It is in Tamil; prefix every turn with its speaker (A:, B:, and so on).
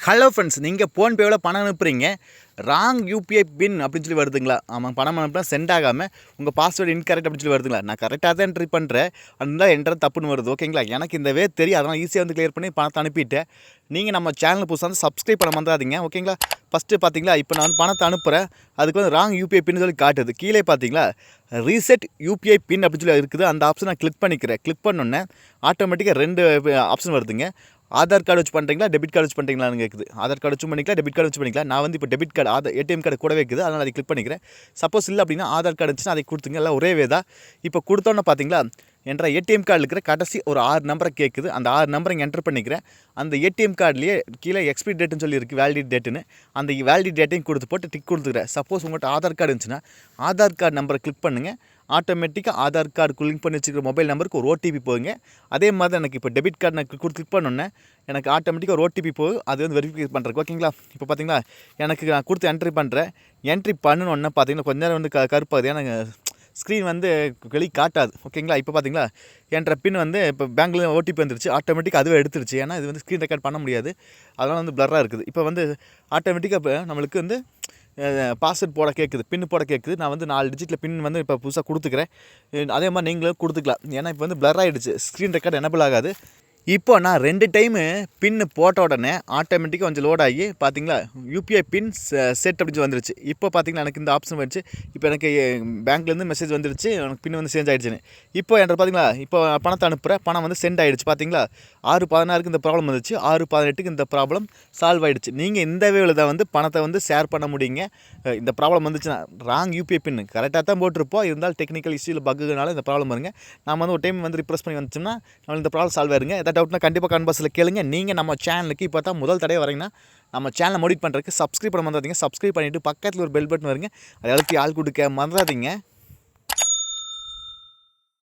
A: ஹலோ ஃப்ரெண்ட்ஸ், நீங்கள் ஃபோன்பேவில் பணம் அனுப்புகிறீங்க, ராங் யூபிஐ பின் அப்படின்னு சொல்லி வருதுங்களா? ஆமாம், பணம் அனுப்புனா சென்ட் ஆகாமல் உங்கள் பாஸ்வேர்டு இன்கரெக்ட் அப்படின்னு சொல்லி வருதுங்களா? நான் கரெக்டாக தான் என்ட்ரி பண்ணுறேன், அந்த என்ட்ரி தப்புன்னு வருது. ஓகேங்களா? எனக்கு இந்த வே தெரியும், அதனால் ஈஸியாக வந்து கிளியர் பண்ணி பணத்தை அனுப்பிட்டேன். நீங்கள் நம்ம சேனல் புதுசாக வந்து சப்ஸ்கிரைப் பண்ண மறந்துடாதீங்க. ஓகேங்களா? ஃபஸ்ட்டு பார்த்தீங்களா, இப்போ நான் வந்து பணத்தை அனுப்புகிறேன், அதுக்கு வந்து ராங் யூபிஐ பின்னு சொல்லி காட்டுது. கீழே பார்த்தீங்களா ரீசெட் யூபிஐ பின் அப்படின்னு சொல்லி இருக்குது. அந்த ஆப்ஷன் நான் கிளிக் பண்ணிக்கிறேன். கிளிக் பண்ணோன்னே ஆட்டோமேட்டிக்காக 2 ஆப்ஷன் வருதுங்க. ஆதார் கார்டு வச்சு பண்ணுறீங்களா, டெபிட் கார்டு வச்சு பண்ணுறீங்களான்னு கேட்குது. ஆதார் கார்டு வச்சு பண்ணிக்கலாம், டெபிட் கார்டு வச்சு பண்ணிக்கலாம். நான் வந்து இப்போ டெபிட் கார்டு ஏடிஎம் கார்டு கூட வைக்குது, அதனால் அதை கிளிக் பண்ணிக்கிறேன். சப்போஸ் இல்லை அப்படின்னா ஆதார் கார்டு இருந்துச்சுன்னா அதை கொடுத்துங்க, எல்லாம் ஒரே வே தான். இப்போ கொடுத்தோன்னே பார்த்தீங்களா என்ற ஏடிஎம் கார்டில் இருக்கிற கடைசி ஒரு 6 நம்பரை கேட்குது. அந்த 6 நம்பரை இங்கே என்டர் பண்ணிக்கிறேன். அந்த ஏடிஎம் கார்டுலேயே கீழே எக்ஸ்பிரி டேட்டுன்னு சொல்லி இருக்குது, வேலிடிட்டி டேட்டுன்னு. அந்த வேலிடிட்டி டேட்டையும் கொடுத்து போட்டு டிக் கொடுத்துக்கிறேன். சப்போஸ் உங்கள்கிட்ட ஆதார் கார்டு இருந்துச்சுன்னா ஆதார் கார்டு நம்பரை கிளிக் பண்ணுங்கள். ஆட்டோமேட்டிக்காக ஆதார் கார்டு லிங்க் பண்ணி வச்சுக்கிற மொபைல் நம்பருக்கு ஒரு ஓடிபி போகுங்க. அதே மாதிரி தான் எனக்கு இப்போ டெபிட் கார்டு நான் கிளிக் பண்ணோன்னே எனக்கு ஆட்டோமேட்டிக்காக ஒரு ஓடிபி போகும். அது வந்து வெரிஃபை பண்ணுறதுக்கு. ஓகேங்களா? இப்போ பார்த்தீங்களா எனக்கு நான் கொடுத்து என்ட்ரி பண்ணுறேன். என்ட்ரி பண்ணணுன்னா பார்த்தீங்கன்னா கொஞ்ச நேரம் வந்து கருப்பாகுது, ஏன்னா ஸ்க்ரீன் வந்து வெளியே காட்டாது. ஓகேங்களா? இப்போ பார்த்தீங்களா என்ற பின் வந்து இப்போ பேங்க்கில் ஓடிபி வந்துருச்சு, ஆட்டோமேட்டிக்காக அதுவே எடுத்துருச்சு. ஏன்னா இது வந்து ஸ்க்ரீன் ரெக்கார்ட் பண்ண முடியாது, அதனால் வந்து பிளராக இருக்குது. இப்போ வந்து ஆட்டோமேட்டிக்காக இப்போ நம்மளுக்கு வந்து பாஸ்வேர்ட் போட கேட்குது, பின் போட கேட்குது. நான் வந்து 4 டிஜிட்டில் பின் வந்து இப்போ புதுசாக கொடுத்துக்கிறேன். அதே மாதிரி நீங்களும் கொடுத்துக்கலாம். ஏன்னா இப்போ வந்து பிளர் ஆகிடுச்சு, ஸ்க்ரீன் ரெக்கார்ட் எனபிள் ஆகாது. இப்போ நான் 2 டைமு பின்னு போட்ட உடனே ஆட்டோமேட்டிக்காக கொஞ்சம் லோட் ஆகி பார்த்தீங்களா யூபிஐ பின் செட் அப்படின்னு வந்துருச்சு. இப்போ பார்த்தீங்கன்னா எனக்கு இந்த ஆப்ஷன் வந்துச்சு. இப்போ எனக்கு பேங்க்லேருந்து மெசேஜ் வந்துருச்சு, எனக்கு பின் வந்து சேஞ்ச் ஆகிடுச்சுன்னு. இப்போ என்ற பார்த்தீங்களா இப்போ பணத்தை அனுப்புகிற பணம் வந்து சென்ட் ஆகிடுச்சு. பார்த்தீங்களா 6/16க்கு இந்த ப்ராப்ளம் வந்துச்சு, 6/18க்கு இந்த ப்ராப்ளம் சால்வ் ஆகிடுச்சு. நீங்கள் இந்த வேவில் தான் வந்து பணத்தை வந்து ஷேர் பண்ண முடியுங்க. இந்த ப்ராப்ளம் வந்துச்சுன்னா ராங் யூபிஐ பின் கரெக்டாக தான் போட்டிருப்போம், இருந்தாலும் டெக்னிக்கல் இஷ்யூவில் பக்குனால இந்த ப்ராப்ளம் வருங்க. நம்ம வந்து ஒரு டைம் வந்து ரிப்ரெஸ் பண்ணி வந்துச்சோம்னா நம்மளுக்கு இந்த ப்ராப்ளம் சால்வ் ஆயிருங்க. டவுட்னா கண்டிப்பாக கன்பாஸில் கேளுங்க. நீங்கள் நம்ம சேனலுக்கு இப்போ தான் முதல் தடவை வரீங்கன்னா நம்ம சேனலை மோடிட் பண்ணுறதுக்கு சப்ஸ்கிரைப் பண்ண மறந்துடாதீங்க. சப்ஸ்கிரைப் பண்ணிவிட்டு பக்கத்தில் ஒரு பெல் பட்டன் வருங்க, அதை அழுத்தி ஆள் கொடுக்க மறந்துடாதீங்க.